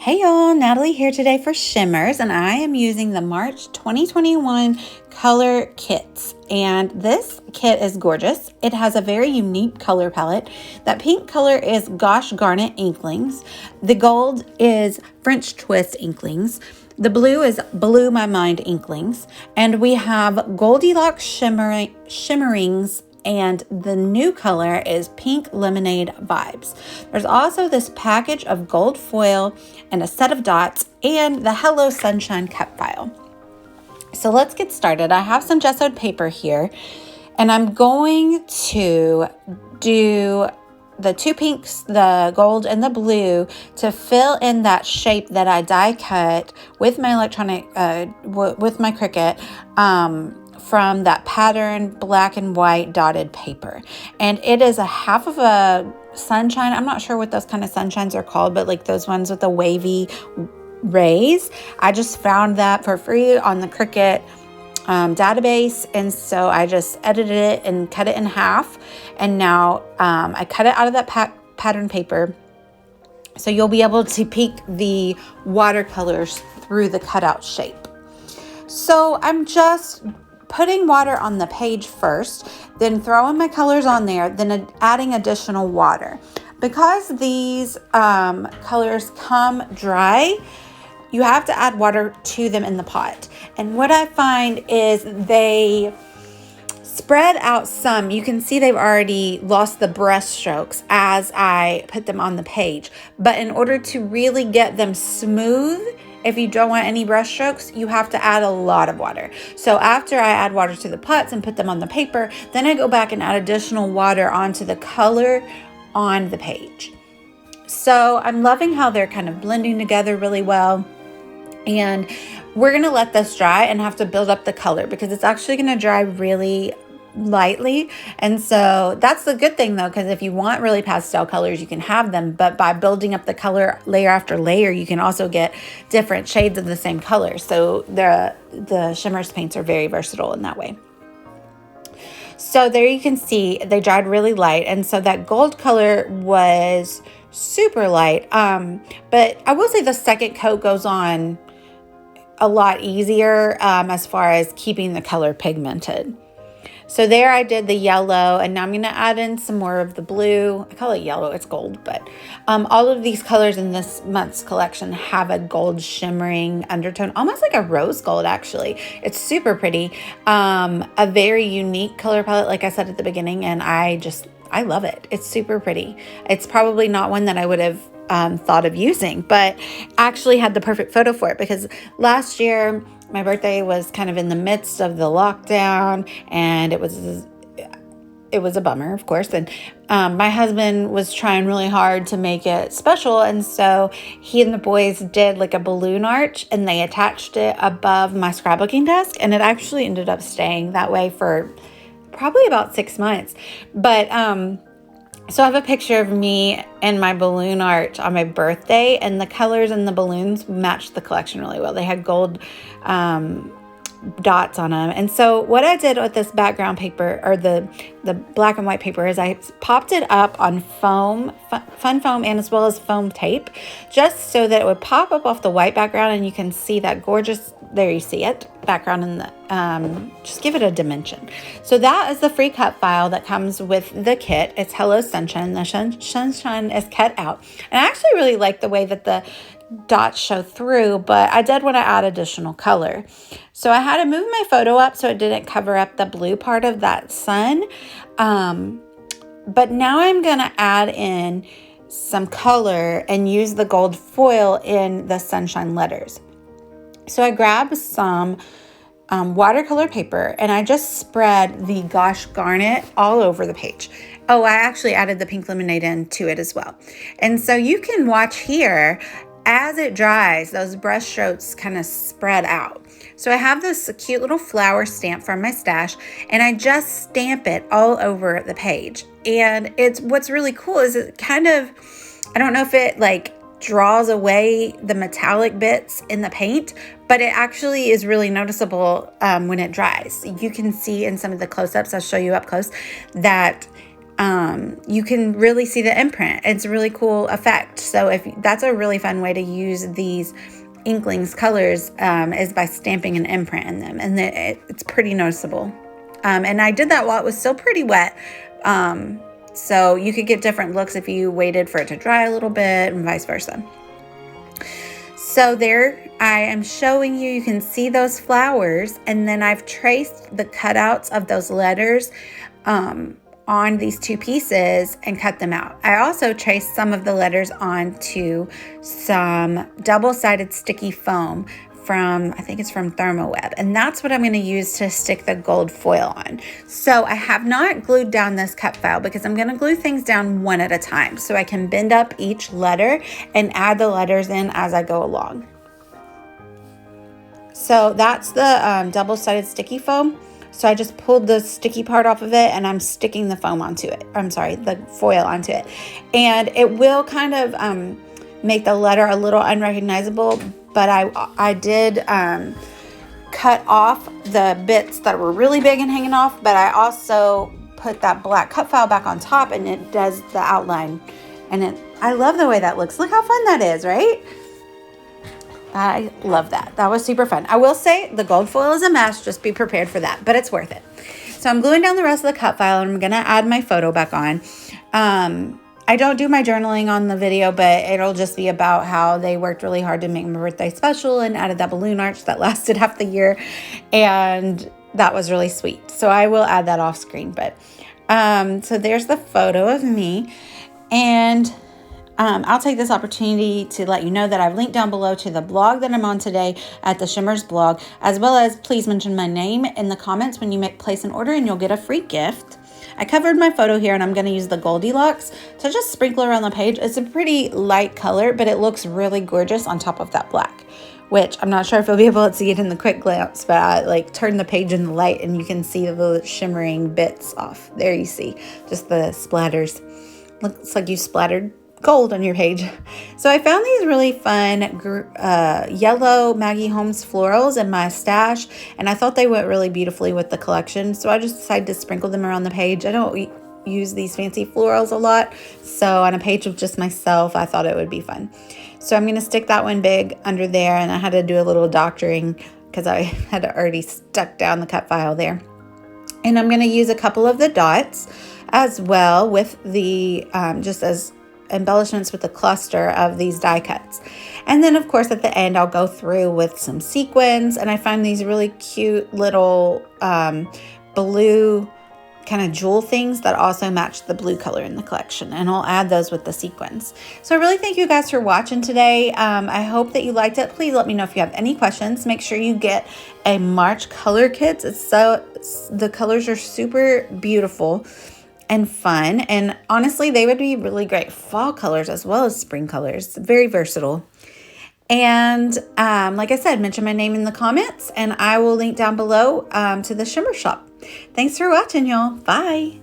Hey y'all, Natalie here today for Shimmerz, and I am using the March 2021 color Kitz. And this kit is gorgeous. It has a very unique color palette. That pink color is Gosh Garnet Inklings. The gold is French Twist Inklings. The blue is Blew My Mind Inklings. And we have Goldilocks Shimmerings, and the new color is Pink Lemonade Vibes. There's also this package of gold foil and a set of dots and the Hello Sunshine cut file. So let's get started. I have some gessoed paper here, and I'm going to do the two pinks, the gold and the blue, to fill in that shape that I die cut with my with my Cricut, from that pattern black and white dotted paper. And it is a half of a sunshine. I'm not sure what those kind of sunshines are called, but like those ones with the wavy rays. I just found that for free on the Cricut database, and so I just edited it and cut it in half. And now I cut it out of that pattern paper, so you'll be able to peek the watercolors through the cutout shape. So I'm just putting water on the page first, then throwing my colors on there, then adding additional water. Because these colors come dry, you have to add water to them in the pot. And what I find is they spread out some. You can see they've already lost the brush strokes as I put them on the page. But in order to really get them smooth, if you don't want any brush strokes, you have to add a lot of water. So after I add water to the pots and put them on the paper, then I go back and add additional water onto the color on the page. So I'm loving how they're kind of blending together really well. And we're gonna let this dry and have to build up the color, because it's actually gonna dry really lightly. And so that's the good thing though, because if you want really pastel colors, you can have them, but by building up the color layer after layer, you can also get different shades of the same color. So the Shimmerz paints are very versatile in that way. So there you can see they dried really light, and so that gold color was super light. But I will say the second coat goes on a lot easier as far as keeping the color pigmented. So there I did the yellow, and now I'm going to add in some more of the blue. I call it yellow, it's gold, but all of these colors in this month's collection have a gold shimmering undertone, almost like a rose gold actually. It's super pretty. A very unique color palette, like I said at the beginning, and I love it. It's super pretty. It's probably not one that I would have thought of using, but actually had the perfect photo for it, because last year my birthday was kind of in the midst of the lockdown, and it was a bummer, of course. And my husband was trying really hard to make it special, and so he and the boys did like a balloon arch, and they attached it above my scrapbooking desk, and it actually ended up staying that way for probably about 6 months. But so I have a picture of me and my balloon art on my birthday, and the colors in the balloons matched the collection really well. They had gold dots on them. And so what I did with this background paper, or the black and white paper, is I popped it up on foam, fun foam, and as well as foam tape, just so that it would pop up off the white background, and you can see that gorgeous, there you see it, background in the, just give it a dimension. So that is the free cut file that comes with the kit. It's Hello Sunshine. The sunshine is cut out. And I actually really like the way that the dots show through, but I did want to add additional color. So I had to move my photo up so it didn't cover up the blue part of that sun. But now I'm going to add in some color and use the gold foil in the sunshine letters. So I grabbed some watercolor paper, and I just spread the Gosh Garnet all over the page. Oh, I actually added the pink lemonade into it as well. And so you can watch here, as it dries, those brush strokes kind of spread out. So I have this cute little flower stamp from my stash, and I just stamp it all over the page. And what's really cool is it kind of, I don't know if it like draws away the metallic bits in the paint, but it actually is really noticeable when it dries. You can see in some of the close-ups, I'll show you up close, that you can really see the imprint. It's a really cool effect. So that's a really fun way to use these Inklings colors is by stamping an imprint in them, and it's pretty noticeable. And I did that while it was still pretty wet. So you could get different looks if you waited for it to dry a little bit and vice versa. So there I am showing you can see those flowers, and then I've traced the cutouts of those letters on these two pieces and cut them out. I also traced some of the letters onto some double-sided sticky foam from, I think it's from ThermoWeb, and that's what I'm going to use to stick the gold foil on. So I have not glued down this cut file because I'm going to glue things down one at a time so I can bend up each letter and add the letters in as I go along. So that's the double-sided sticky foam. So I just pulled the sticky part off of it and I'm sticking the foam onto it. I'm sorry, the foil onto it. And it will kind of make the letter a little unrecognizable, but I did cut off the bits that were really big and hanging off, but I also put that black cut file back on top and it does the outline. And I love the way that looks. Look how fun that is, right? I love that. That was super fun. I will say the gold foil is a mess. Just be prepared for that, but it's worth it. So I'm gluing down the rest of the cut file and I'm going to add my photo back on. I don't do my journaling on the video, but it'll just be about how they worked really hard to make my birthday special and added that balloon arch that lasted half the year. And that was really sweet. So I will add that off screen. But so there's the photo of me. And I'll take this opportunity to let you know that I've linked down below to the blog that I'm on today at the Shimmerz blog, as well as please mention my name in the comments when you place an order and you'll get a free gift. I covered my photo here and I'm going to use the Goldilocks to just sprinkle around the page. It's a pretty light color, but it looks really gorgeous on top of that black, which I'm not sure if you'll be able to see it in the quick glance, but I turn the page in the light and you can see the shimmering bits off. There you see just the splatters. Looks like you splattered gold on your page. So I found these really fun yellow Maggie Holmes florals in my stash, and I thought they went really beautifully with the collection. So I just decided to sprinkle them around the page. I don't use these fancy florals a lot, so on a page of just myself, I thought it would be fun. So I'm going to stick that one big under there, and I had to do a little doctoring because I had already stuck down the cut file there. And I'm going to use a couple of the dots as well with the just as embellishments with the cluster of these die cuts. And then of course at the end I'll go through with some sequins, and I find these really cute little blue kind of jewel things that also match the blue color in the collection, and I'll add those with the sequins. So I really thank you guys for watching today. I hope that you liked it. Please let me know if you have any questions. Make sure you get a March color kit. The colors are super beautiful and fun, and honestly they would be really great fall colors as well as spring colors. Very versatile. And like I said, mention my name in the comments and I will link down below to the Shimmerz shop. Thanks for watching, y'all. Bye.